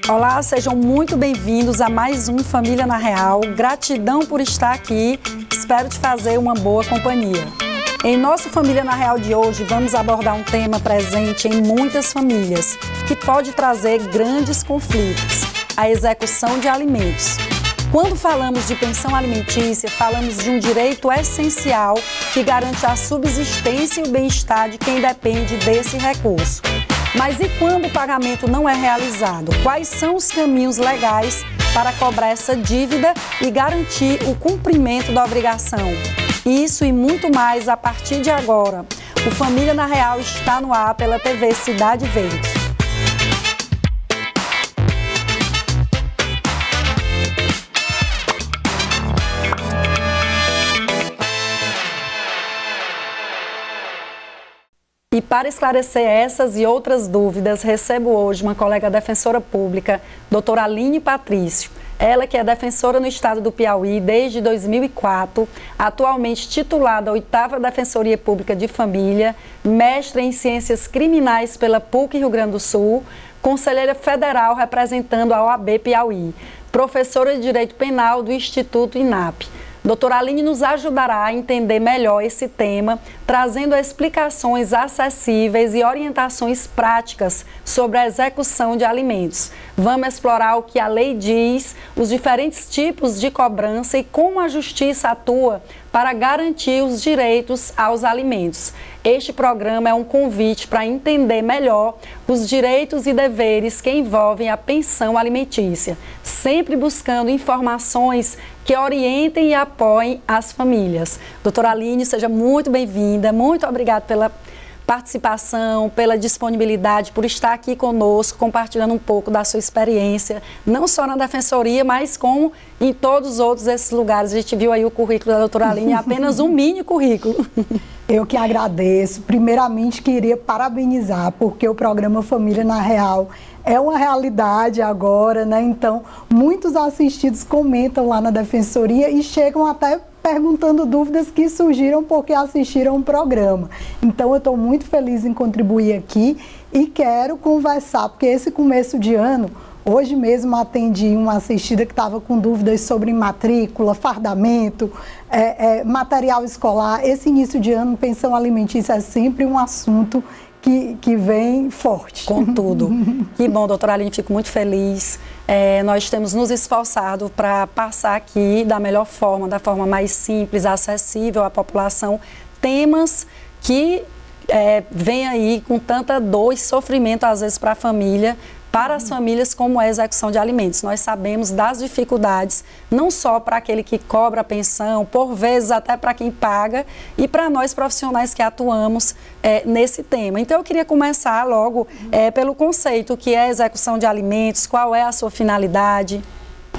Olá, sejam muito bem-vindos a mais um Família na Real. Gratidão por estar aqui, espero te fazer uma boa companhia. Em nosso Família na Real de hoje, vamos abordar um tema presente em muitas famílias, que pode trazer grandes conflitos: a execução de alimentos. Quando falamos de pensão alimentícia, falamos de um direito essencial que garante a subsistência e o bem-estar de quem depende desse recurso. Mas e quando o pagamento não é realizado? Quais são os caminhos legais para cobrar essa dívida e garantir o cumprimento da obrigação? Isso e muito mais a partir de agora. O Família na Real está no ar pela TV Cidade Verde. E para esclarecer essas e outras dúvidas, recebo hoje uma colega defensora pública, doutora Aline Patrício. Ela que é defensora no estado do Piauí desde 2004, atualmente titulada da 8ª Defensoria Pública de Família, mestre em Ciências Criminais pela PUC Rio Grande do Sul, conselheira federal representando a OAB Piauí, professora de Direito Penal do Instituto INAP. Doutora Aline nos ajudará a entender melhor esse tema, trazendo explicações acessíveis e orientações práticas sobre a execução de alimentos. Vamos explorar o que a lei diz, os diferentes tipos de cobrança e como a justiça atua para garantir os direitos aos alimentos. Este programa é um convite para entender melhor os direitos e deveres que envolvem a pensão alimentícia, sempre buscando informações que orientem e apoiem as famílias. Doutora Aline, seja muito bem-vinda, muito obrigada pela participação, pela disponibilidade, por estar aqui conosco, compartilhando um pouco da sua experiência, não só na Defensoria, mas como em todos os outros esses lugares. A gente viu aí o currículo da doutora Aline, apenas um mini currículo. Eu que agradeço. Primeiramente, queria parabenizar, porque o programa Família na Real é uma realidade agora, né? Então, muitos assistidos comentam lá na Defensoria e chegam até perguntando dúvidas que surgiram porque assistiram o programa. Então, eu estou muito feliz em contribuir aqui e quero conversar, porque esse começo de ano, hoje mesmo atendi uma assistida que estava com dúvidas sobre matrícula, fardamento, material escolar. Esse início de ano, pensão alimentícia é sempre um assunto que vem forte. Com tudo. Que bom, doutora Aline, fico muito feliz. Nós temos nos esforçado para passar aqui da melhor forma, da forma mais simples, acessível à população, temas que vêm aí com tanta dor e sofrimento, às vezes, para a família, para as famílias, como é a execução de alimentos. Nós sabemos das dificuldades, não só para aquele que cobra a pensão, por vezes até para quem paga, e para nós profissionais que atuamos nesse tema. Então, eu queria começar logo pelo conceito, que é a execução de alimentos, qual é a sua finalidade?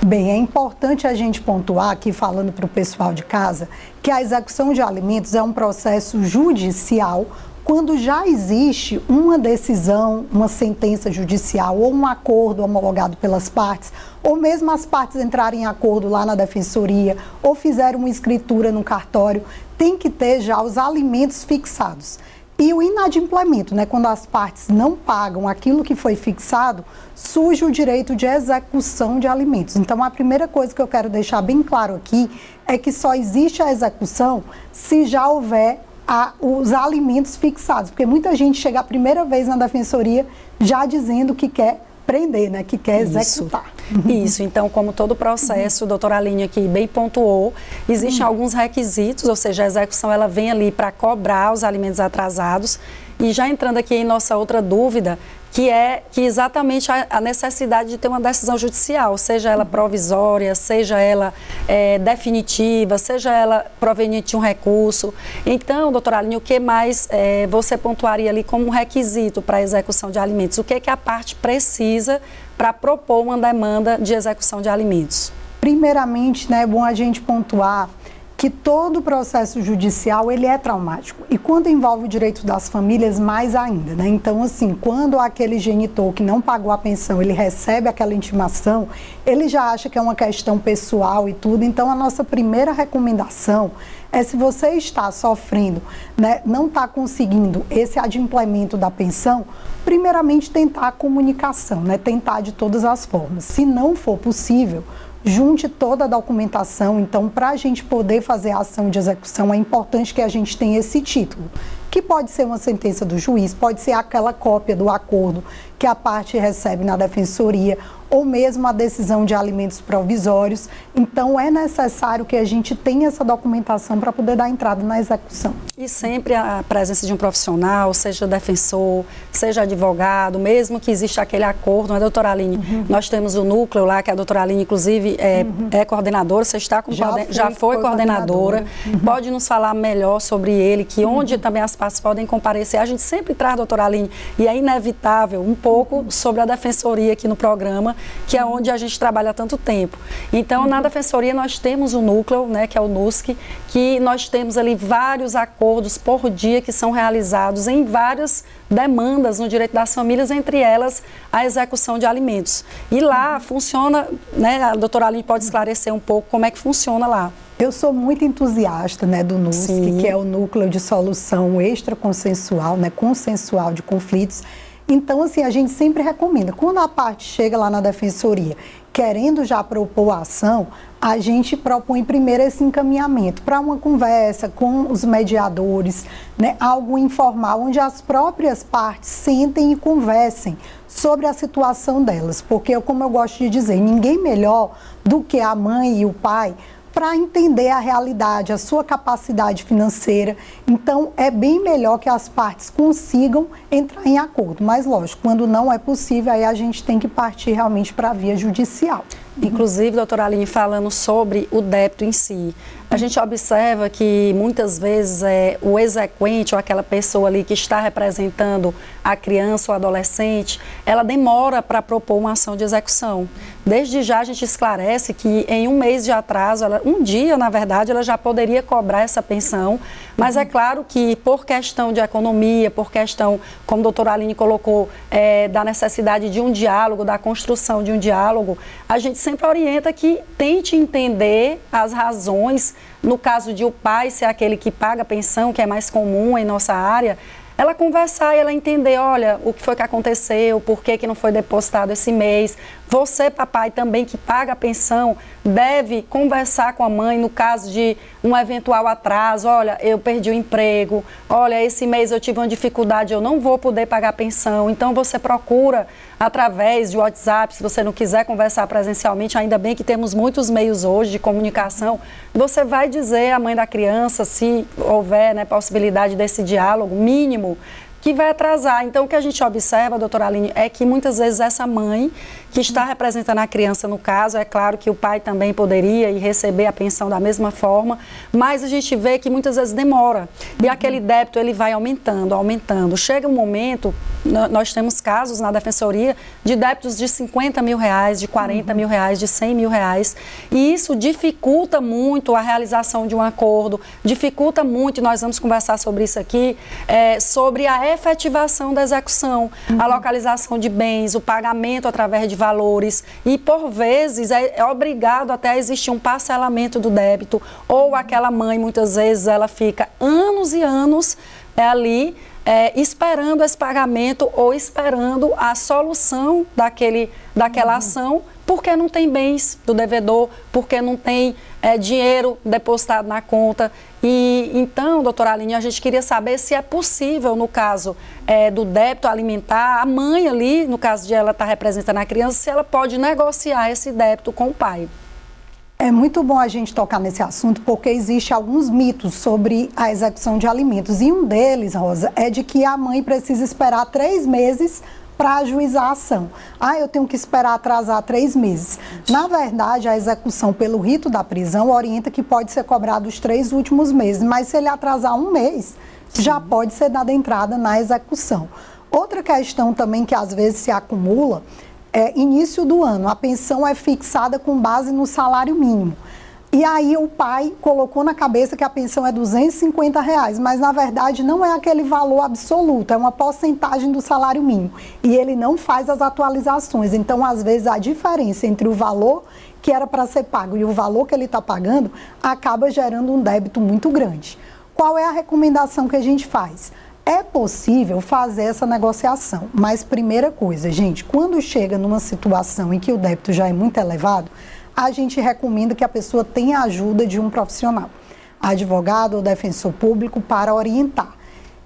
Bem, é importante a gente pontuar aqui, falando para o pessoal de casa, que a execução de alimentos é um processo judicial quando já existe uma decisão, uma sentença judicial ou um acordo homologado pelas partes, ou mesmo as partes entrarem em acordo lá na Defensoria ou fizerem uma escritura no cartório, tem que ter já os alimentos fixados. E o inadimplemento, né, quando as partes não pagam aquilo que foi fixado, surge o direito de execução de alimentos. Então, a primeira coisa que eu quero deixar bem claro aqui é que só existe a execução se já houver os alimentos fixados, porque muita gente chega a primeira vez na Defensoria já dizendo que quer prender, né, que quer executar. Isso, então, como todo processo, a doutora Aline aqui bem pontuou, existem alguns requisitos, ou seja, a execução ela vem ali para cobrar os alimentos atrasados. E já entrando aqui em nossa outra dúvida, que é que exatamente a necessidade de ter uma decisão judicial, seja ela provisória, seja ela definitiva, seja ela proveniente de um recurso. Então, doutora Aline, o que mais você pontuaria ali como um requisito para a execução de alimentos? O que é que a parte precisa para propor uma demanda de execução de alimentos? Primeiramente, né, é bom a gente pontuar que todo processo judicial ele é traumático e quando envolve o direito das famílias, mais ainda, né? Então, assim, quando aquele genitor que não pagou a pensão, ele recebe aquela intimação, ele já acha que é uma questão pessoal e tudo. Então, a nossa primeira recomendação é, se você está sofrendo, né, não está conseguindo esse adimplemento da pensão, primeiramente tentar a comunicação, né? Tentar de todas as formas. Se não for possível, junte toda a documentação. Então, para a gente poder fazer a ação de execução, é importante que a gente tenha esse título, que pode ser uma sentença do juiz, pode ser aquela cópia do acordo que a parte recebe na defensoria, ou mesmo a decisão de alimentos provisórios. Então, é necessário que a gente tenha essa documentação para poder dar entrada na execução. E sempre a presença de um profissional, seja defensor, seja advogado, mesmo que exista aquele acordo, não é, doutora Aline? Nós temos o núcleo lá, que a doutora Aline, inclusive, é coordenadora, você está com já foi coordenadora. Pode nos falar melhor sobre ele, que onde também as partes podem comparecer. A gente sempre traz, doutora Aline, e é inevitável, um pouco sobre a defensoria aqui no programa, que é onde a gente trabalha há tanto tempo. Então, na defensoria nós temos o núcleo, né, que é o NUSC, que nós temos ali vários acordos por dia que são realizados em várias demandas no direito das famílias, entre elas a execução de alimentos. E lá funciona, né, a doutora Aline pode esclarecer um pouco como é que funciona lá. Eu sou muito entusiasta, né, do NUSC, Sim. que é o Núcleo de Solução Extraconsensual, né, consensual de conflitos. Então, assim, a gente sempre recomenda, quando a parte chega lá na defensoria, querendo já propor a ação, a gente propõe primeiro esse encaminhamento para uma conversa com os mediadores, né, algo informal, onde as próprias partes sentem e conversem sobre a situação delas. Porque, como eu gosto de dizer, ninguém melhor do que a mãe e o pai para entender a realidade, a sua capacidade financeira. Então, é bem melhor que as partes consigam entrar em acordo. Mas, lógico, quando não é possível, aí a gente tem que partir realmente para a via judicial. Inclusive, doutora Aline, falando sobre o débito em si, a gente observa que muitas vezes o exequente ou aquela pessoa ali que está representando a criança ou adolescente, ela demora para propor uma ação de execução. Desde já a gente esclarece que em um mês de atraso, um dia, na verdade, ela já poderia cobrar essa pensão, mas é claro que por questão de economia, por questão, como a doutora Aline colocou, da necessidade de um diálogo, da construção de um diálogo, a gente sempre orienta que tente entender as razões, no caso de o pai ser aquele que paga a pensão, que é mais comum em nossa área, ela conversar e ela entender, olha, o que foi que aconteceu, por que não foi depositado esse mês. Você, papai, também que paga a pensão, deve conversar com a mãe no caso de um eventual atraso. Olha, eu perdi o emprego, olha, esse mês eu tive uma dificuldade, eu não vou poder pagar a pensão. Então, você procura através de WhatsApp, se você não quiser conversar presencialmente, ainda bem que temos muitos meios hoje de comunicação, você vai dizer à mãe da criança, se houver, né, possibilidade desse diálogo mínimo, que vai atrasar. Então, o que a gente observa, doutora Aline, é que muitas vezes essa mãe que está representando a criança no caso, é claro que o pai também poderia ir receber a pensão da mesma forma, mas a gente vê que muitas vezes demora. E aquele débito, ele vai aumentando, aumentando. Chega um momento, nós temos casos na defensoria de débitos de 50 mil reais, de 40 mil reais, de 100 mil reais. E isso dificulta muito a realização de um acordo, dificulta muito, e nós vamos conversar sobre isso aqui, sobre a efetivação da execução, a localização de bens, o pagamento através de valores e, por vezes, é obrigado até a existir um parcelamento do débito, ou aquela mãe, muitas vezes, ela fica anos e anos ali esperando esse pagamento ou esperando a solução daquela ação, porque não tem bens do devedor, porque não tem dinheiro depositado na conta. E então, doutora Aline, a gente queria saber se é possível, no caso do débito alimentar, a mãe ali, no caso de ela estar representando a criança, se ela pode negociar esse débito com o pai. É muito bom a gente tocar nesse assunto, porque existe alguns mitos sobre a execução de alimentos. E um deles, Rosa, é de que a mãe precisa esperar 3 meses para ajuizar a ação. Eu tenho que esperar atrasar 3 meses. Na verdade, a execução pelo rito da prisão orienta que pode ser cobrado os 3 últimos meses, mas se ele atrasar 1 mês, já pode ser dada entrada na execução. Outra questão também que às vezes se acumula início do ano, a pensão é fixada com base no salário mínimo. E aí o pai colocou na cabeça que a pensão é R$250, mas na verdade não é aquele valor absoluto, é uma porcentagem do salário mínimo. E ele não faz as atualizações. Então, às vezes, a diferença entre o valor que era para ser pago e o valor que ele está pagando acaba gerando um débito muito grande. Qual é a recomendação que a gente faz? É possível fazer essa negociação, mas primeira coisa, gente, quando chega numa situação em que o débito já é muito elevado, a gente recomenda que a pessoa tenha a ajuda de um profissional, advogado ou defensor público, para orientar.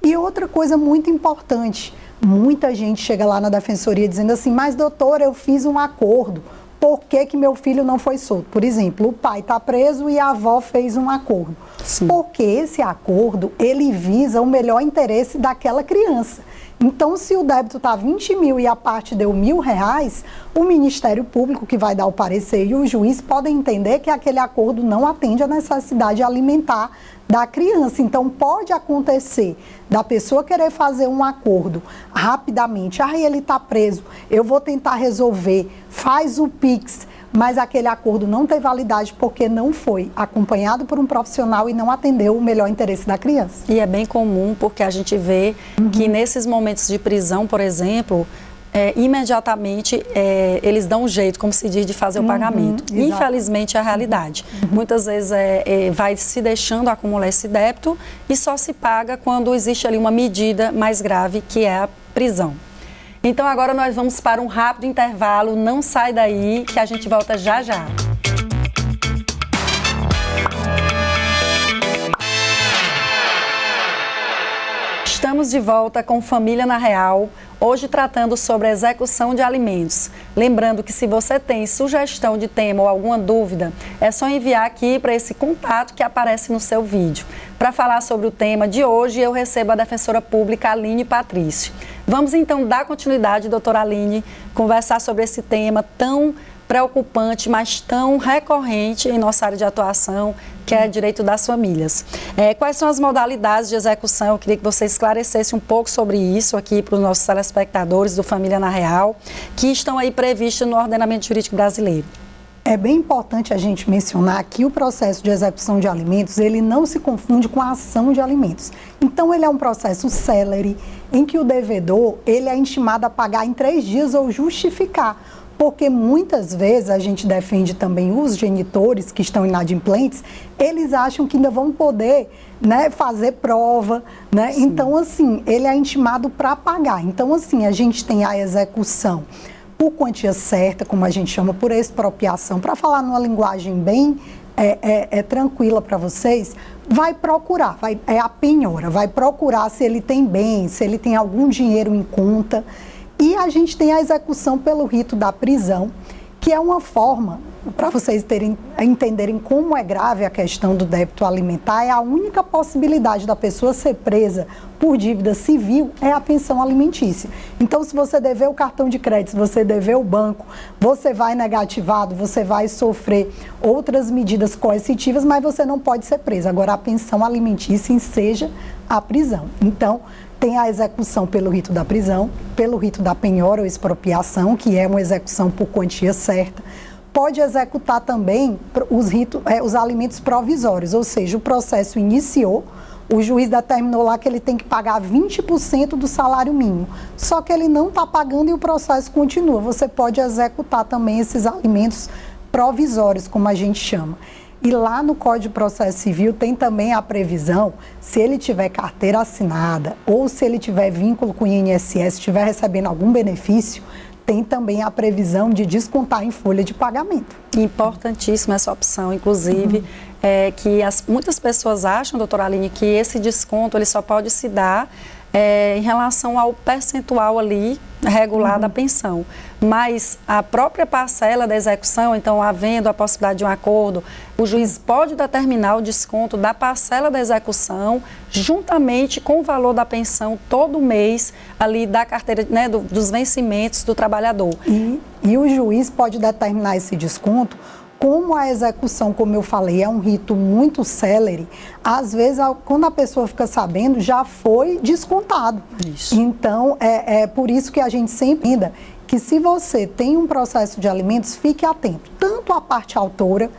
E outra coisa muito importante, muita gente chega lá na defensoria dizendo assim, mas doutora, eu fiz um acordo, por que meu filho não foi solto? Por exemplo, o pai está preso e a avó fez um acordo. Sim. Porque esse acordo, ele visa o melhor interesse daquela criança. Então, se o débito está 20 mil e a parte deu R$1.000, o Ministério Público, que vai dar o parecer, e o juiz podem entender que aquele acordo não atende à necessidade alimentar da criança. Então, pode acontecer da pessoa querer fazer um acordo rapidamente. Ele está preso, eu vou tentar resolver, faz o Pix, mas aquele acordo não tem validade porque não foi acompanhado por um profissional e não atendeu o melhor interesse da criança. E é bem comum porque a gente vê que nesses momentos de prisão, por exemplo, imediatamente eles dão um jeito, como se diz, de fazer o pagamento. Exato. Infelizmente é a realidade. Muitas vezes vai se deixando acumular esse débito e só se paga quando existe ali uma medida mais grave, que é a prisão. Então agora nós vamos para um rápido intervalo, não sai daí que a gente volta já já. Estamos de volta com Família na Real, hoje tratando sobre a execução de alimentos. Lembrando que se você tem sugestão de tema ou alguma dúvida, é só enviar aqui para esse contato que aparece no seu vídeo. Para falar sobre o tema de hoje, eu recebo a defensora pública Aline Patrício. Vamos então dar continuidade, doutora Aline, conversar sobre esse tema tão preocupante, mas tão recorrente em nossa área de atuação, que é direito das famílias. Quais são as modalidades de execução? Eu queria que você esclarecesse um pouco sobre isso aqui para os nossos telespectadores do Família na Real, que estão aí previstos no ordenamento jurídico brasileiro. É bem importante a gente mencionar que o processo de execução de alimentos, ele não se confunde com a ação de alimentos. Então, ele é um processo célere, em que o devedor, ele é intimado a pagar em 3 dias ou justificar. Porque muitas vezes a gente defende também os genitores que estão inadimplentes, eles acham que ainda vão poder, né, fazer prova, né? Então, assim, ele é intimado para pagar. Então, assim, a gente tem a execução por quantia certa, como a gente chama, por expropriação, para falar numa linguagem bem tranquila para vocês, vai procurar, é a penhora, vai procurar se ele tem bem, se ele tem algum dinheiro em conta. E a gente tem a execução pelo rito da prisão, que é uma forma, para vocês entenderem como é grave a questão do débito alimentar, é a única possibilidade da pessoa ser presa por dívida civil é a pensão alimentícia. Então, se você dever o cartão de crédito, se você dever o banco, você vai negativado, você vai sofrer outras medidas coercitivas, mas você não pode ser presa. Agora, a pensão alimentícia enseja a prisão. Então, tem a execução pelo rito da prisão, pelo rito da penhora ou expropriação, que é uma execução por quantia certa. Pode executar também os alimentos provisórios, ou seja, o processo iniciou, o juiz determinou lá que ele tem que pagar 20% do salário mínimo, só que ele não está pagando e o processo continua. Você pode executar também esses alimentos provisórios, como a gente chama. E lá no Código de Processo Civil tem também a previsão, se ele tiver carteira assinada ou se ele tiver vínculo com o INSS, estiver recebendo algum benefício, tem também a previsão de descontar em folha de pagamento. Importantíssima essa opção, inclusive, que muitas pessoas acham, doutora Aline, que esse desconto ele só pode se dar em relação ao percentual ali regular da pensão. Mas a própria parcela da execução, então, havendo a possibilidade de um acordo, o juiz pode determinar o desconto da parcela da execução juntamente com o valor da pensão todo mês ali da carteira, né, dos vencimentos do trabalhador. E o juiz pode determinar esse desconto. Como a execução, como eu falei, é um rito muito célere, às vezes, quando a pessoa fica sabendo, já foi descontado. Isso. Então, é por isso que a gente sempre ainda que se você tem um processo de alimentos, fique atento, tanto à parte autora,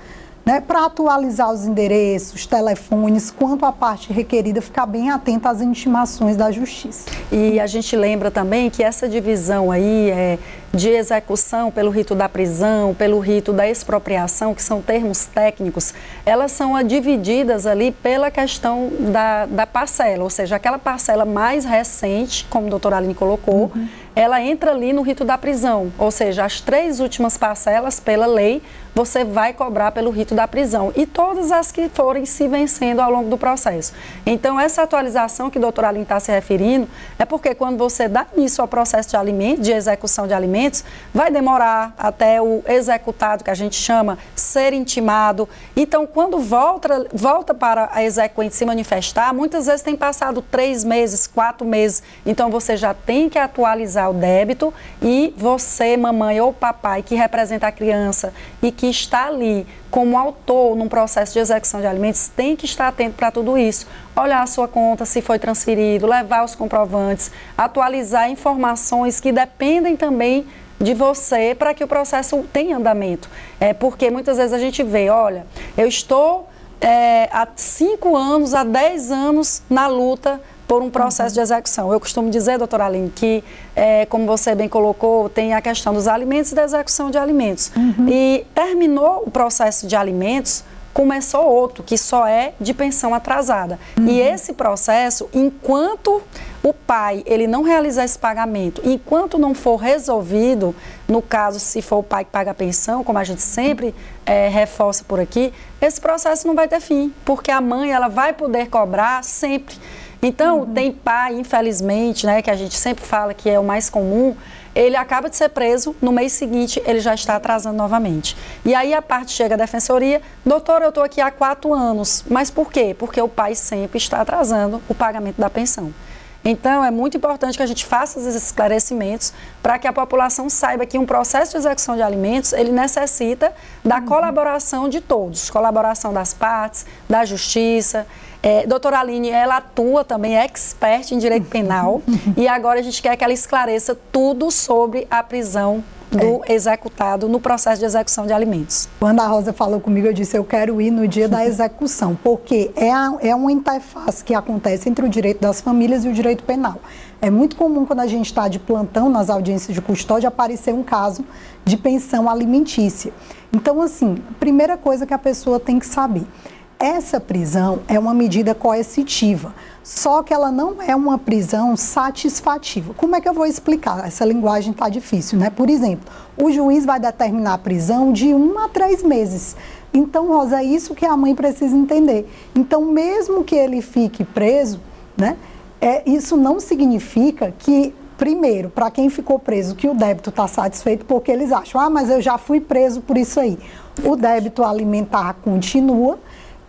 né, para atualizar os endereços, telefones, quanto à parte requerida, ficar bem atenta às intimações da Justiça. E a gente lembra também que essa divisão aí de execução pelo rito da prisão, pelo rito da expropriação, que são termos técnicos, elas são divididas ali pela questão da parcela, ou seja, aquela parcela mais recente, como a doutora Aline colocou, ela entra ali no rito da prisão, ou seja, as 3 últimas parcelas, pela lei, você vai cobrar pelo rito da prisão e todas as que forem se vencendo ao longo do processo. Então, essa atualização que a doutora Aline está se referindo é porque quando você dá início ao processo de alimentos, de execução de alimentos, vai demorar até o executado, que a gente chama, ser intimado. Então, quando volta para a exequente se manifestar, muitas vezes tem passado 3 meses, 4 meses. Então, você já tem que atualizar o débito e você, mamãe ou papai, que representa a criança e que está ali como autor num processo de execução de alimentos, tem que estar atento para tudo isso. Olhar a sua conta, se foi transferido, levar os comprovantes, atualizar informações que dependem também de você para que o processo tenha andamento. Porque muitas vezes a gente vê, olha, eu estou há 5 anos, há 10 anos na luta por um processo de execução. Eu costumo dizer, doutora Aline, que, como você bem colocou, tem a questão dos alimentos e da execução de alimentos. E terminou o processo de alimentos, começou outro, que só é de pensão atrasada. E esse processo, enquanto o pai ele não realizar esse pagamento, enquanto não for resolvido, no caso, se for o pai que paga a pensão, como a gente sempre reforça por aqui, esse processo não vai ter fim, porque a mãe ela vai poder cobrar sempre. Então, tem pai, infelizmente, né, que a gente sempre fala que é o mais comum, ele acaba de ser preso, no mês seguinte ele já está atrasando novamente. E aí a parte chega à defensoria, doutor, eu estou aqui há 4 anos, mas por quê? Porque o pai sempre está atrasando o pagamento da pensão. Então, é muito importante que a gente faça esses esclarecimentos para que a população saiba que um processo de execução de alimentos, ele necessita da colaboração de todos, colaboração das partes, da justiça. Doutora Aline, ela atua também, é expert em direito penal e agora a gente quer que ela esclareça tudo sobre a prisão do executado no processo de execução de alimentos. Quando a Rosa falou comigo, eu disse, eu quero ir no dia da execução, porque é uma interface que acontece entre o direito das famílias e o direito penal. É muito comum, quando a gente está de plantão nas audiências de custódia, aparecer um caso de pensão alimentícia. Então, assim, primeira coisa que a pessoa tem que saber, essa prisão é uma medida coercitiva, só que ela não é uma prisão satisfativa. Como é que eu vou explicar? Essa linguagem está difícil, né? Por exemplo, o juiz vai determinar a prisão de 1 a 3 meses. Então, Rosa, é isso que a mãe precisa entender. Então, mesmo que ele fique preso, né? Isso não significa que, primeiro, para quem ficou preso, que o débito está satisfeito, porque eles acham, mas eu já fui preso por isso aí. O débito alimentar continua.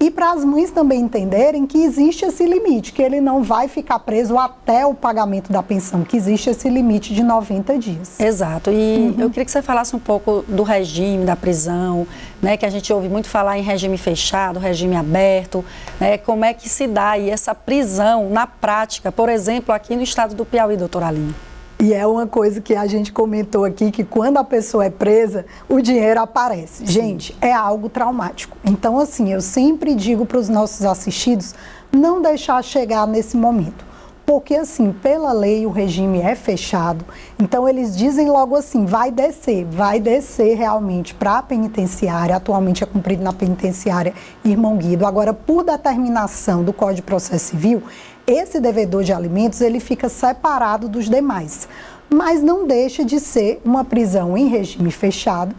E para as mães também entenderem que existe esse limite, que ele não vai ficar preso até o pagamento da pensão, que existe esse limite de 90 dias. Exato. E eu queria que você falasse um pouco do regime da prisão, né, que a gente ouve muito falar em regime fechado, regime aberto, né, como é que se dá aí essa prisão na prática, por exemplo, aqui no estado do Piauí, doutora Aline? E é uma coisa que a gente comentou aqui, que quando a pessoa é presa, o dinheiro aparece. Gente, é algo traumático. Então, assim, eu sempre digo para os nossos assistidos, não deixar chegar nesse momento. Porque, assim, pela lei, o regime é fechado. Então, eles dizem logo assim, vai descer realmente para a penitenciária. Atualmente é cumprido na penitenciária Irmão Guido. Agora, por determinação do Código de Processo Civil, esse devedor de alimentos, ele fica separado dos demais, mas não deixa de ser uma prisão em regime fechado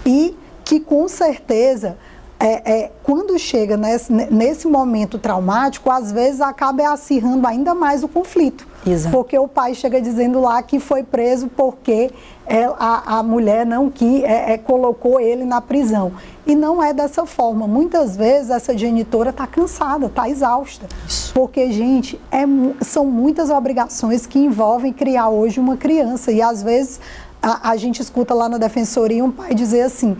e que, com certeza, quando chega nesse momento traumático, às vezes acaba acirrando ainda mais o conflito. Exato. Porque o pai chega dizendo lá que foi preso porque a mulher não colocou ele na prisão. E não é dessa forma. Muitas vezes essa genitora está cansada, está exausta. Isso. Porque, gente, são muitas obrigações que envolvem criar hoje uma criança. E às vezes a gente escuta lá na defensoria um pai dizer assim,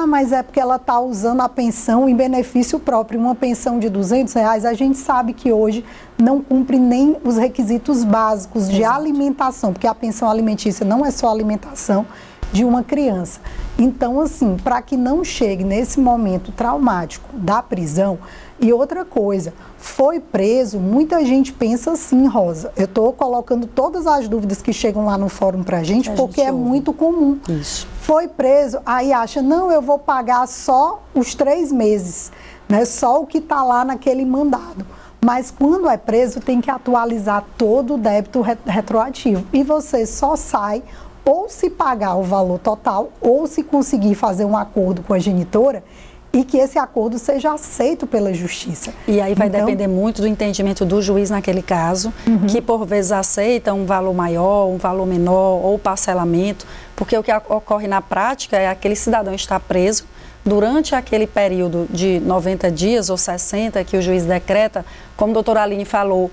mas é porque ela está usando a pensão em benefício próprio, uma pensão de R$200, a gente sabe que hoje não cumpre nem os requisitos básicos de alimentação, porque a pensão alimentícia não é só alimentação de uma criança. Então, assim, para que não chegue nesse momento traumático da prisão. E outra coisa, foi preso, muita gente pensa assim, Rosa, eu estou colocando todas as dúvidas que chegam lá no fórum para a gente, porque é muito comum. Isso. Foi preso, aí acha, não, eu vou pagar só os 3 meses, né? Só o que está lá naquele mandado. Mas quando é preso, tem que atualizar todo o débito retroativo. E você só sai ou se pagar o valor total, ou se conseguir fazer um acordo com a genitora, e que esse acordo seja aceito pela justiça. E aí vai depender muito do entendimento do juiz naquele caso, que por vezes aceita um valor maior, um valor menor, ou parcelamento, porque o que ocorre na prática é aquele cidadão estar preso durante aquele período de 90 dias ou 60 que o juiz decreta, como a doutora Aline falou,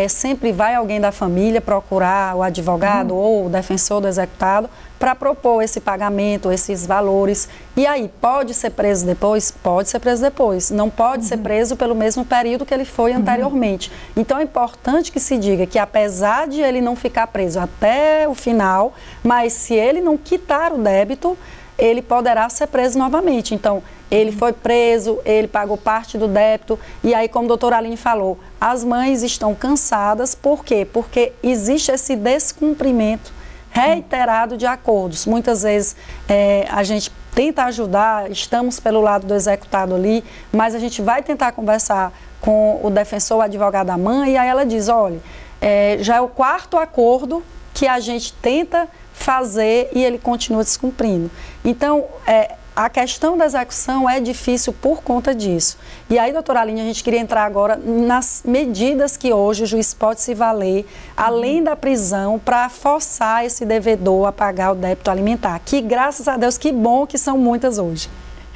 sempre vai alguém da família procurar o advogado ou o defensor do executado para propor esse pagamento, esses valores. E aí, pode ser preso depois? Pode ser preso depois. Não pode ser preso pelo mesmo período que ele foi anteriormente. Então, é importante que se diga que, apesar de ele não ficar preso até o final, mas se ele não quitar o débito, ele poderá ser preso novamente. Então, ele foi preso, ele pagou parte do débito, e aí, como a doutora Aline falou, as mães estão cansadas, por quê? Porque existe esse descumprimento reiterado de acordos. Muitas vezes a gente tenta ajudar, estamos pelo lado do executado ali, mas a gente vai tentar conversar com o defensor, o advogado da mãe, e aí ela diz, olha, já é o 4º acordo que a gente tenta fazer e ele continua descumprindo. Então, a questão da execução é difícil por conta disso. E aí, doutora Aline, a gente queria entrar agora nas medidas que hoje o juiz pode se valer, além da prisão, para forçar esse devedor a pagar o débito alimentar. Que, graças a Deus, que bom que são muitas hoje.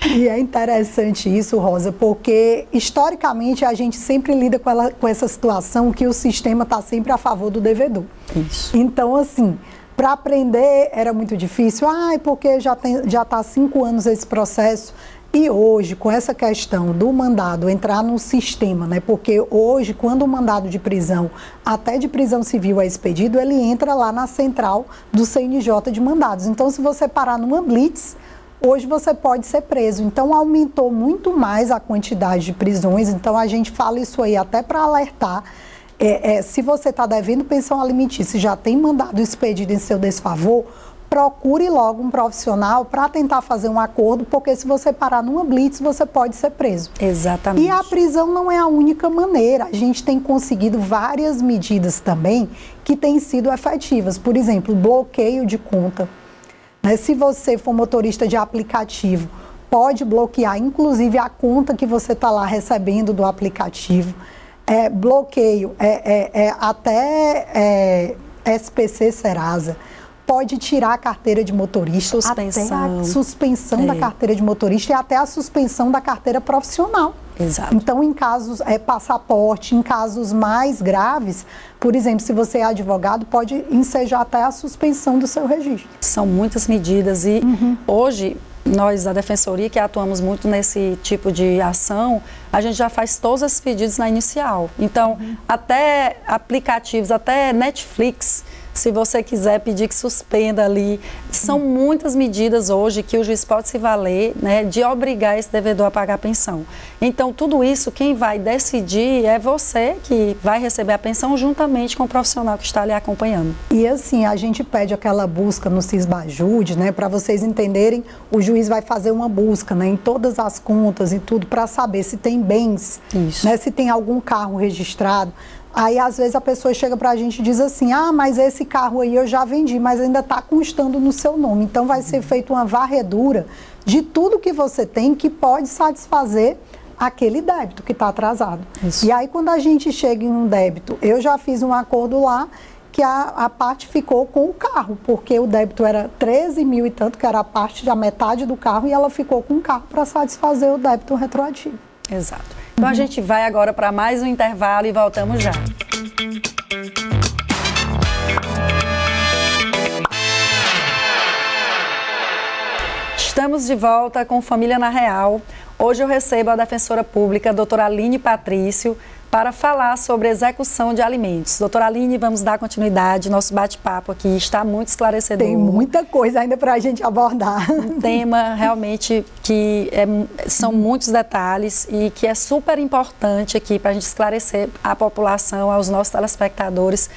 E é interessante isso, Rosa, porque historicamente a gente sempre lida com essa situação que o sistema está sempre a favor do devedor. Isso. Então, assim, para aprender era muito difícil, porque já está há 5 anos esse processo. E hoje, com essa questão do mandado entrar no sistema, né? Porque hoje, quando o mandado de prisão, até de prisão civil é expedido, ele entra lá na central do CNJ de mandados. Então, se você parar numa blitz, hoje você pode ser preso. Então, aumentou muito mais a quantidade de prisões. Então, a gente fala isso aí até para alertar. Se você está devendo pensão alimentícia e já tem mandado expedido em seu desfavor, procure logo um profissional para tentar fazer um acordo, porque se você parar numa blitz, você pode ser preso. Exatamente. E a prisão não é a única maneira. A gente tem conseguido várias medidas também que têm sido efetivas. Por exemplo, bloqueio de conta. Se você for motorista de aplicativo, pode bloquear, inclusive, a conta que você está lá recebendo do aplicativo. Bloqueio, até SPC Serasa, pode tirar a carteira de motorista, suspensão. Até a suspensão da carteira de motorista e até a suspensão da carteira profissional. Exato. Então, em casos, passaporte, em casos mais graves, por exemplo, se você é advogado, pode ensejar até a suspensão do seu registro. São muitas medidas e hoje nós da Defensoria, que atuamos muito nesse tipo de ação, a gente já faz todos esses pedidos na inicial. Então, até aplicativos, até Netflix, se você quiser pedir que suspenda ali, são muitas medidas hoje que o juiz pode se valer, né, de obrigar esse devedor a pagar a pensão. Então, tudo isso, quem vai decidir é você que vai receber a pensão juntamente com o profissional que está ali acompanhando. E assim, a gente pede aquela busca no Cisbajude, né, para vocês entenderem, o juiz vai fazer uma busca, né, em todas as contas e tudo, para saber se tem bens, né, se tem algum carro registrado. Aí, às vezes, a pessoa chega para a gente e diz assim, mas esse carro aí eu já vendi, mas ainda está constando no seu nome. Então, vai ser feita uma varredura de tudo que você tem que pode satisfazer aquele débito que está atrasado. Isso. E aí, quando a gente chega em um débito, eu já fiz um acordo lá que a parte ficou com o carro, porque o débito era 13 mil e tanto, que era a parte da metade do carro, e ela ficou com o carro para satisfazer o débito retroativo. Exato. Então, a gente vai agora para mais um intervalo e voltamos já. Estamos de volta com Família na Real. Hoje eu recebo a defensora pública, a doutora Aline Patrício, para falar sobre execução de alimentos. Doutora Aline, vamos dar continuidade. Nosso bate-papo aqui está muito esclarecedor. Tem muita coisa ainda para a gente abordar. Um tema realmente que são muitos detalhes e que é super importante aqui para a gente esclarecer à população, aos nossos telespectadores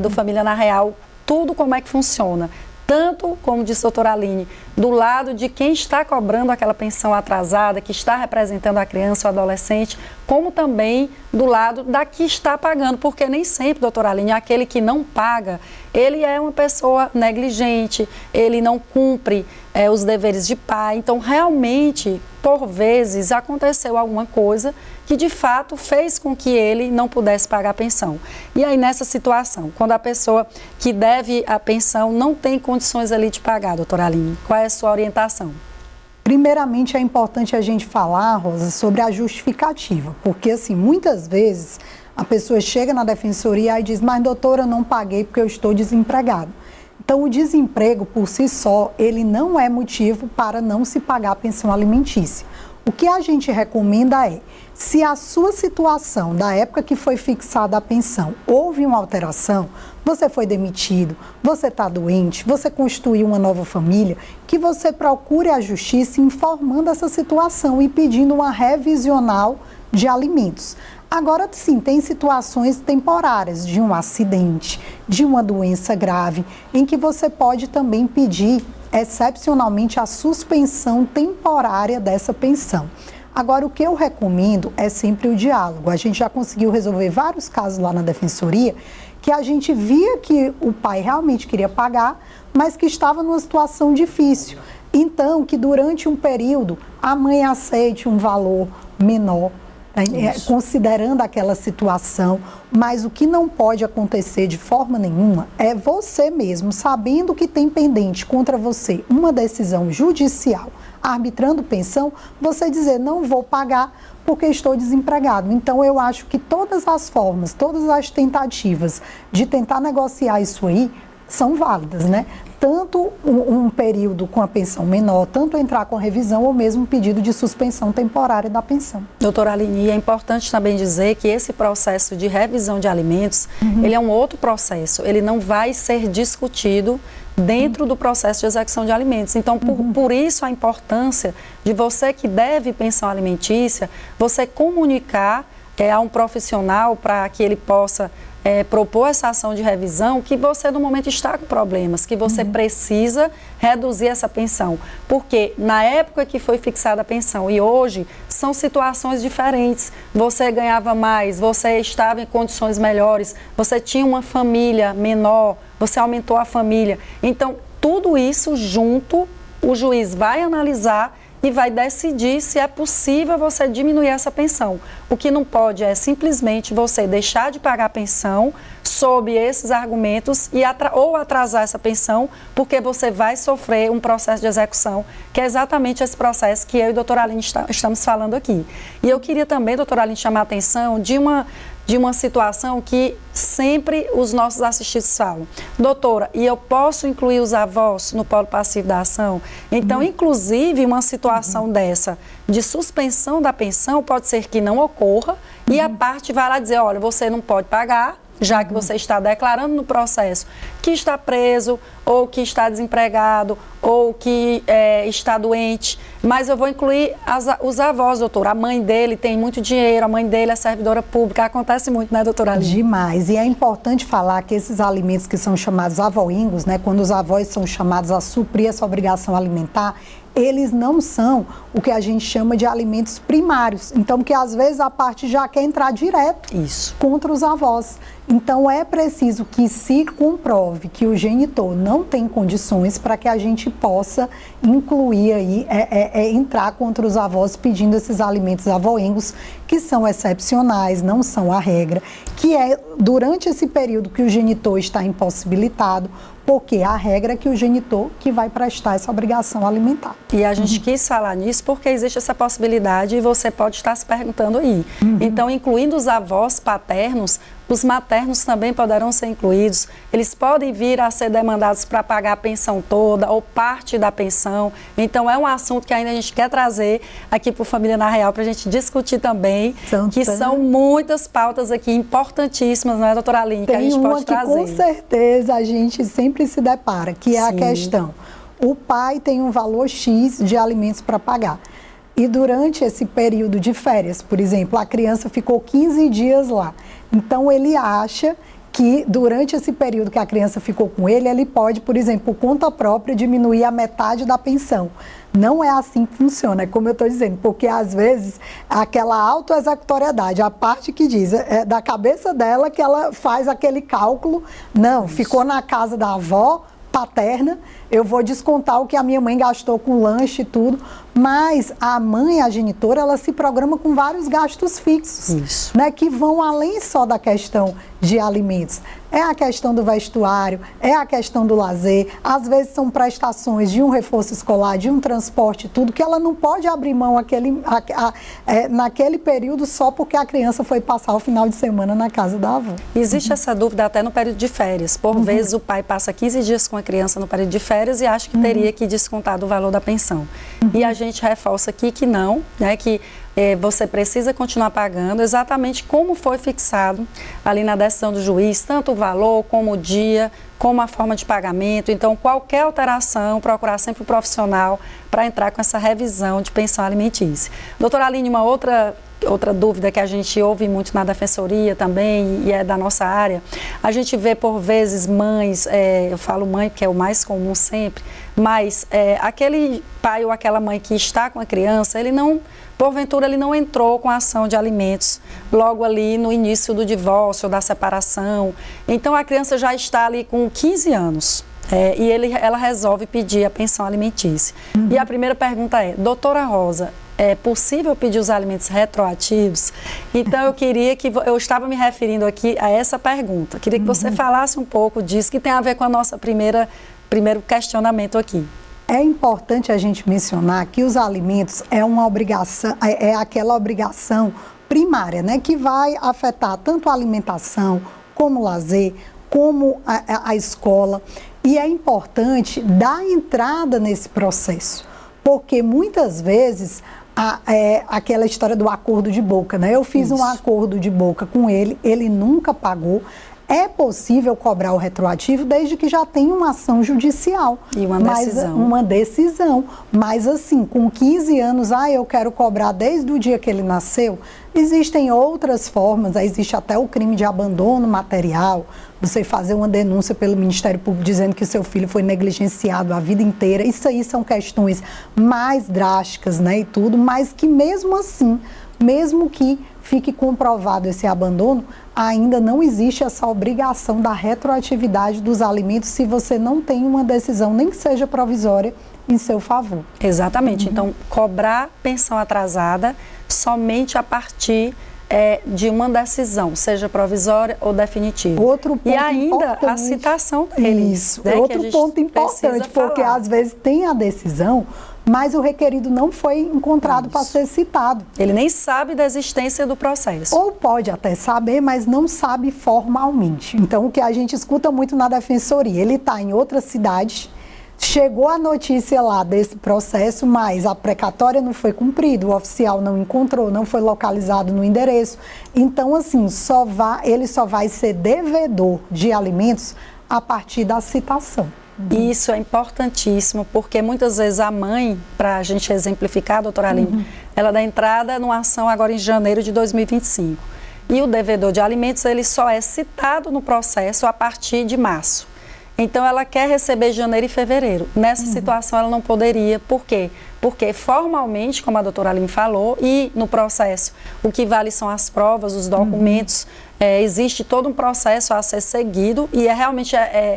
do Família na Real, tudo como é que funciona. Tanto, como disse a doutora Aline, do lado de quem está cobrando aquela pensão atrasada, que está representando a criança ou adolescente, como também do lado da que está pagando, porque nem sempre, doutora Aline, aquele que não paga, ele é uma pessoa negligente, ele não cumpre os deveres de pai. Então, realmente, por vezes, aconteceu alguma coisa que de fato fez com que ele não pudesse pagar a pensão. E aí nessa situação, quando a pessoa que deve a pensão não tem condições ali de pagar, doutora Aline, qual é a sua orientação? Primeiramente é importante a gente falar, Rosa, sobre a justificativa, porque assim, muitas vezes a pessoa chega na defensoria e diz, mas doutora, eu não paguei porque eu estou desempregado. Então o desemprego por si só, ele não é motivo para não se pagar a pensão alimentícia. O que a gente recomenda é, se a sua situação, da época que foi fixada a pensão, houve uma alteração, você foi demitido, você está doente, você constituiu uma nova família, que você procure a justiça informando essa situação e pedindo uma revisional de alimentos. Agora, sim, tem situações temporárias de um acidente, de uma doença grave, em que você pode também pedir excepcionalmente a suspensão temporária dessa pensão. Agora, o que eu recomendo é sempre o diálogo. A gente já conseguiu resolver vários casos lá na defensoria que a gente via que o pai realmente queria pagar, mas que estava numa situação difícil. Então, que durante um período a mãe aceite um valor menor, considerando aquela situação, mas o que não pode acontecer de forma nenhuma é você mesmo, sabendo que tem pendente contra você uma decisão judicial, arbitrando pensão, você dizer, não vou pagar porque estou desempregado. Então, eu acho que todas as formas, todas as tentativas de tentar negociar isso aí são válidas, né? Tanto um período com a pensão menor, tanto entrar com revisão ou mesmo pedido de suspensão temporária da pensão. Doutora Aline, é importante também dizer que esse processo de revisão de alimentos, ele é um outro processo, ele não vai ser discutido dentro do processo de execução de alimentos. Então, por isso a importância de você que deve pensão alimentícia, você comunicar a um profissional para que ele possa propor essa ação de revisão, que você no momento está com problemas, que você precisa reduzir essa pensão. Porque na época que foi fixada a pensão e hoje são situações diferentes. Você ganhava mais, você estava em condições melhores, você tinha uma família menor, você aumentou a família. Então, tudo isso junto, o juiz vai analisar e vai decidir se é possível você diminuir essa pensão. O que não pode é simplesmente você deixar de pagar a pensão sob esses argumentos ou atrasar essa pensão, porque você vai sofrer um processo de execução, que é exatamente esse processo que eu e a doutora Aline estamos falando aqui. E eu queria também, doutora Aline, chamar a atenção de uma situação que sempre os nossos assistidos falam. Doutora, e eu posso incluir os avós no polo passivo da ação? Então, inclusive, uma situação dessa de suspensão da pensão pode ser que não ocorra e a parte vai lá dizer, olha, você não pode pagar, já que você está declarando no processo que está preso, ou que está desempregado, ou que está doente, mas eu vou incluir os avós, doutora. A mãe dele tem muito dinheiro, a mãe dele é servidora pública, acontece muito, né, doutora Aline? Demais, e é importante falar que esses alimentos que são chamados avoingos, né, quando os avós são chamados a suprir essa obrigação alimentar, eles não são o que a gente chama de alimentos primários. Então, porque às vezes a parte já quer entrar direto contra os avós. Então, é preciso que se comprove que o genitor não tem condições para que a gente possa incluir aí, entrar contra os avós pedindo esses alimentos avoengos, que são excepcionais, não são a regra, que é durante esse período que o genitor está impossibilitado, porque a regra é que o genitor que vai prestar essa obrigação alimentar. E a gente quis falar nisso porque existe essa possibilidade e você pode estar se perguntando aí. Então, incluindo os avós paternos, os maternos também poderão ser incluídos. Eles podem vir a ser demandados para pagar a pensão toda ou parte da pensão. Então, é um assunto que ainda a gente quer trazer aqui para o Família na Real para a gente discutir também, são muitas pautas aqui importantíssimas, não é, doutora Aline, que a gente pode trazer. Com certeza a gente sempre se depara, que é a questão. O pai tem um valor X de alimentos para pagar. E durante esse período de férias, por exemplo, a criança ficou 15 dias lá. Então, ele acha que durante esse período que a criança ficou com ele, ele pode, por exemplo, por conta própria, diminuir a metade da pensão. Não é assim que funciona, é como eu estou dizendo, porque às vezes aquela autoexecutoriedade, a parte que diz, é da cabeça dela que ela faz aquele cálculo, não, ficou na casa da avó paterna, eu vou descontar o que a minha mãe gastou com lanche e tudo, mas a mãe, a genitora, ela se programa com vários gastos fixos, né, que vão além só da questão de alimentos. É a questão do vestuário, é a questão do lazer, às vezes são prestações de um reforço escolar, de um transporte, tudo, que ela não pode abrir mão naquele período só porque a criança foi passar o final de semana na casa da avó. Existe essa dúvida até no período de férias. Por vezes o pai passa 15 dias com a criança no período de férias e acha que teria que descontar do valor da pensão. E a gente reforça aqui que não, né, que você precisa continuar pagando exatamente como foi fixado ali na decisão do juiz, tanto o valor como o dia, como a forma de pagamento. Então, qualquer alteração, procurar sempre o profissional para entrar com essa revisão de pensão alimentícia. Doutora Aline, uma outra dúvida que a gente ouve muito na defensoria também, e é da nossa área, a gente vê por vezes mães, eu falo mãe porque é o mais comum sempre, mas aquele pai ou aquela mãe que está com a criança, porventura ele não entrou com a ação de alimentos logo ali no início do divórcio, da separação. Então a criança já está ali com 15 anos e ela resolve pedir a pensão alimentícia. E a primeira pergunta é, doutora Rosa, é possível pedir os alimentos retroativos? Então eu estava me referindo aqui a essa pergunta. Queria que você falasse um pouco disso, que tem a ver com a nossa primeiro questionamento aqui. É importante a gente mencionar que os alimentos é uma obrigação, é aquela obrigação primária, né, que vai afetar tanto a alimentação, como o lazer, como a escola. E é importante dar entrada nesse processo, porque muitas vezes aquela história do acordo de boca, né? Eu fiz um acordo de boca com ele, ele nunca pagou. É possível cobrar o retroativo desde que já tenha uma ação judicial. E uma decisão. Uma decisão. Mas assim, com 15 anos, eu quero cobrar desde o dia que ele nasceu. Existem outras formas, existe até o crime de abandono material, você fazer uma denúncia pelo Ministério Público dizendo que seu filho foi negligenciado a vida inteira. Isso aí são questões mais drásticas, né, e tudo, mas que mesmo assim, mesmo que fique comprovado esse abandono, ainda não existe essa obrigação da retroatividade dos alimentos se você não tem uma decisão, nem que seja provisória, em seu favor. Exatamente. Então, cobrar pensão atrasada somente a partir de uma decisão, seja provisória ou definitiva. Outro ponto e ainda importante, a citação dele. Isso, né, outro ponto importante, porque às vezes tem a decisão, mas o requerido não foi encontrado para ser citado. Ele nem sabe da existência do processo. Ou pode até saber, mas não sabe formalmente. Então, o que a gente escuta muito na defensoria, ele está em outra cidade, chegou a notícia lá desse processo, mas a precatória não foi cumprida, o oficial não encontrou, não foi localizado no endereço. Então, assim, ele só vai ser devedor de alimentos a partir da citação. Isso é importantíssimo, porque muitas vezes a mãe, para a gente exemplificar, doutora Aline, ela dá entrada numa ação agora em janeiro de 2025. E o devedor de alimentos, ele só é citado no processo a partir de março. Então, ela quer receber janeiro e fevereiro. Nessa situação, ela não poderia. Por quê? Porque formalmente, como a doutora Aline falou, e no processo, o que vale são as provas, os documentos, existe todo um processo a ser seguido e realmente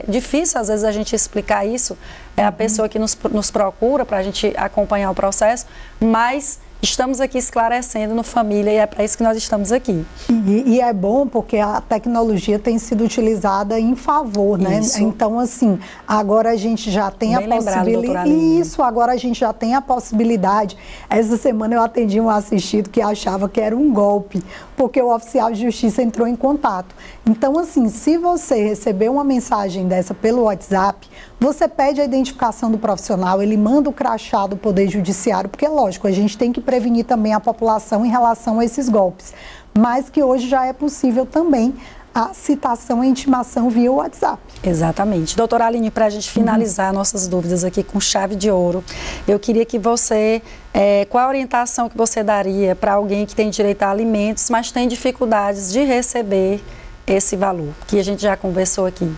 difícil, às vezes, a gente explicar isso. É a pessoa que nos procura para a gente acompanhar o processo, mas estamos aqui esclarecendo no Família e é para isso que nós estamos aqui. E é bom porque a tecnologia tem sido utilizada em favor, né? Isso. Então, assim, agora a gente já tem Bem a possibilidade. Isso, agora a gente já tem a possibilidade. Essa semana eu atendi um assistido que achava que era um golpe, porque o oficial de justiça entrou em contato. Então, assim, se você receber uma mensagem dessa pelo WhatsApp, você pede a identificação do profissional, ele manda o crachá do Poder Judiciário, porque, lógico, a gente tem que prevenir também a população em relação a esses golpes, mas que hoje já é possível também a citação e intimação via WhatsApp. Exatamente. Doutora Aline, para a gente finalizar nossas dúvidas aqui com chave de ouro, eu queria que você, qual a orientação que você daria para alguém que tem direito a alimentos, mas tem dificuldades de receber esse valor, que a gente já conversou aqui?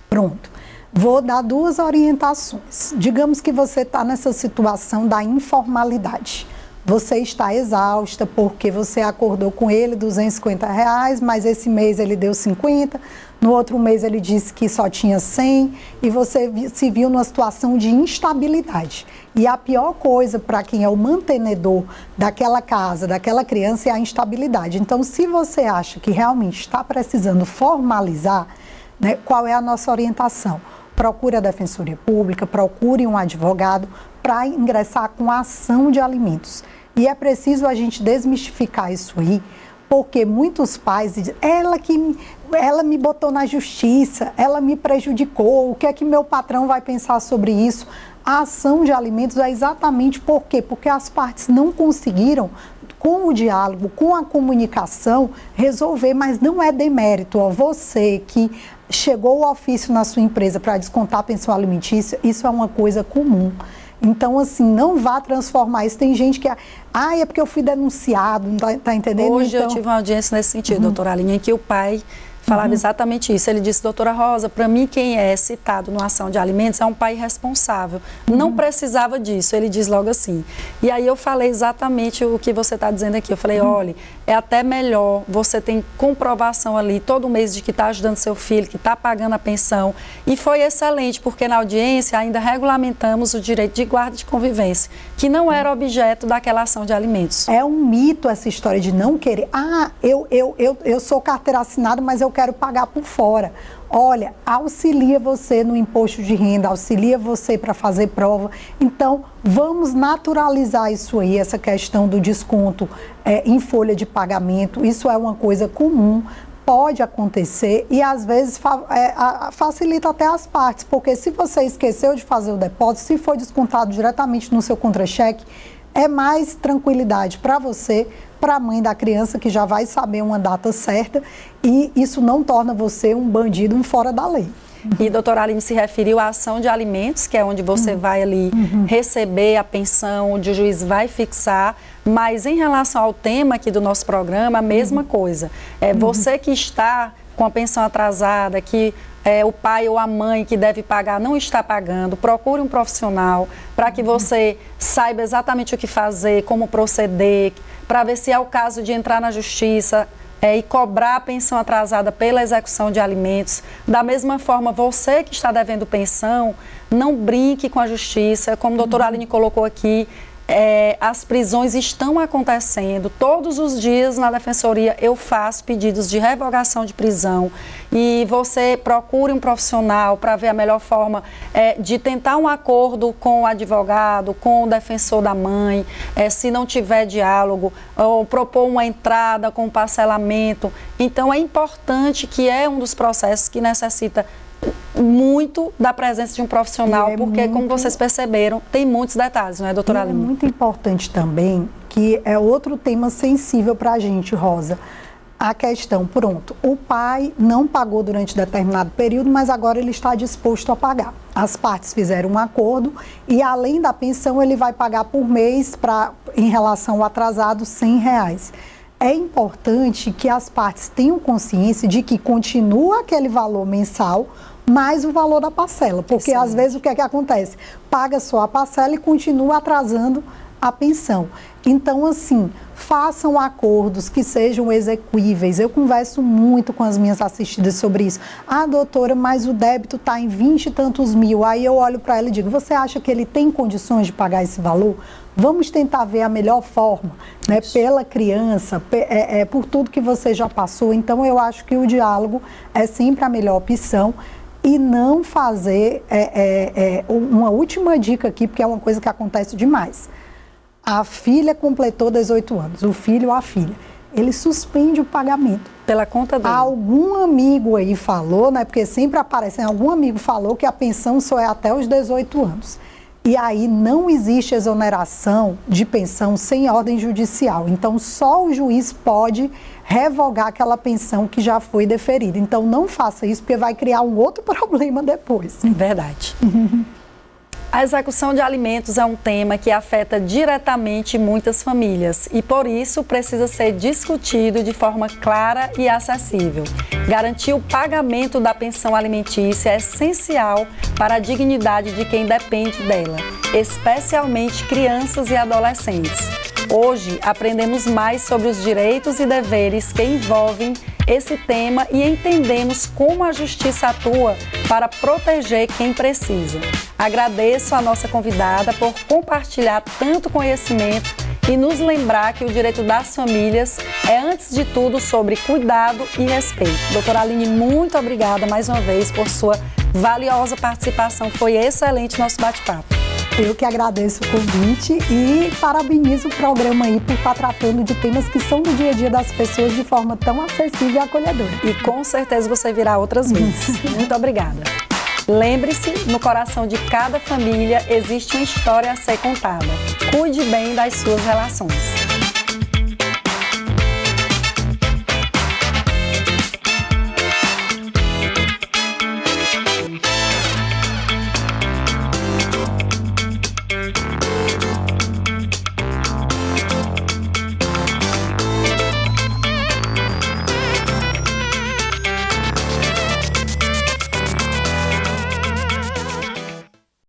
Pronto. Vou dar duas orientações. Digamos que você está nessa situação da informalidade. Você está exausta porque você acordou com ele R$250, mas esse mês ele deu 50, no outro mês ele disse que só tinha 100 e você se viu numa situação de instabilidade. E a pior coisa para quem é o mantenedor daquela casa, daquela criança, é a instabilidade. Então, se você acha que realmente está precisando formalizar, né, qual é a nossa orientação? Procure a Defensoria Pública, procure um advogado para ingressar com a ação de alimentos. E é preciso a gente desmistificar isso aí, porque muitos pais dizem, ela me botou na justiça, ela me prejudicou, o que é que meu patrão vai pensar sobre isso? A ação de alimentos é exatamente por quê? Porque as partes não conseguiram, com o diálogo, com a comunicação, resolver, mas não é demérito. Ó, você que chegou o ofício na sua empresa para descontar a pensão alimentícia, isso é uma coisa comum. Então, assim, não vá transformar isso. Tem gente que é porque eu fui denunciado, tá entendendo? Hoje então, eu tive uma audiência nesse sentido, doutora Aline, em que o pai falava exatamente isso. Ele disse, doutora Rosa, para mim quem é citado numa ação de alimentos é um pai responsável. Não precisava disso, ele diz logo assim. E aí eu falei exatamente o que você está dizendo aqui. Eu falei, olha, é até melhor, você tem comprovação ali todo mês de que está ajudando seu filho, que está pagando a pensão. E foi excelente, porque na audiência ainda regulamentamos o direito de guarda de convivência, que não era objeto daquela ação de alimentos. É um mito essa história de não querer. Eu sou carteira assinada, mas eu quero pagar por fora. Olha, auxilia você no imposto de renda, auxilia você para fazer prova. Então, vamos naturalizar isso aí, essa questão do desconto em folha de pagamento. Isso é uma coisa comum, pode acontecer e às vezes facilita até as partes, porque se você esqueceu de fazer o depósito, se for descontado diretamente no seu contra-cheque, é mais tranquilidade para você, para a mãe da criança, que já vai saber uma data certa, e isso não torna você um bandido, um fora da lei. E a doutora Aline se referiu à ação de alimentos, que é onde você vai ali receber a pensão, onde o juiz vai fixar, mas em relação ao tema aqui do nosso programa, a mesma coisa. Você que está com a pensão atrasada, que o pai ou a mãe que deve pagar não está pagando, procure um profissional para que você saiba exatamente o que fazer, como proceder, para ver se é o caso de entrar na justiça e cobrar a pensão atrasada pela execução de alimentos. Da mesma forma, você que está devendo pensão, não brinque com a justiça, como a doutora Aline colocou aqui, as prisões estão acontecendo. Todos os dias na Defensoria eu faço pedidos de revogação de prisão e você procure um profissional para ver a melhor forma de tentar um acordo com o advogado, com o defensor da mãe, se não tiver diálogo, ou propor uma entrada com parcelamento. Então é importante, que é um dos processos que necessita muito da presença de um profissional, porque como vocês perceberam, tem muitos detalhes, não é, doutora Aline? É muito importante também, que é outro tema sensível para a gente, Rosa, a questão, pronto, o pai não pagou durante determinado período, mas agora ele está disposto a pagar. As partes fizeram um acordo e, além da pensão, ele vai pagar por mês, em relação ao atrasado, R$100. É importante que as partes tenham consciência de que continua aquele valor mensal, mais o valor da parcela, porque às vezes o que é que acontece? Paga só a parcela e continua atrasando a pensão. Então, assim, façam acordos que sejam exequíveis. Eu converso muito com as minhas assistidas sobre isso. Ah, doutora, mas o débito está em 20 e tantos mil. Aí eu olho para ela e digo, você acha que ele tem condições de pagar esse valor? Vamos tentar ver a melhor forma, né, pela criança, por tudo que você já passou. Então, eu acho que o diálogo é sempre a melhor opção. E não fazer uma última dica aqui, porque é uma coisa que acontece demais. A filha completou 18 anos, o filho ou a filha, ele suspende o pagamento. Pela conta dele. Algum amigo aí falou, né, porque sempre aparece, algum amigo falou que a pensão só é até os 18 anos. E aí não existe exoneração de pensão sem ordem judicial. Então, só o juiz pode revogar aquela pensão que já foi deferida. Então, não faça isso, porque vai criar um outro problema depois. Verdade. A execução de alimentos é um tema que afeta diretamente muitas famílias e, por isso, precisa ser discutido de forma clara e acessível. Garantir o pagamento da pensão alimentícia é essencial para a dignidade de quem depende dela, especialmente crianças e adolescentes. Hoje, aprendemos mais sobre os direitos e deveres que envolvem esse tema e entendemos como a justiça atua para proteger quem precisa. Agradeço a nossa convidada por compartilhar tanto conhecimento e nos lembrar que o direito das famílias é, antes de tudo, sobre cuidado e respeito. Doutora Aline, muito obrigada mais uma vez por sua valiosa participação. Foi excelente nosso bate-papo. Eu que agradeço o convite e parabenizo o programa aí por estar tratando de temas que são do dia a dia das pessoas de forma tão acessível e acolhedora. E com certeza você virá outras vezes. Muito obrigada. Lembre-se, no coração de cada família existe uma história a ser contada. Cuide bem das suas relações.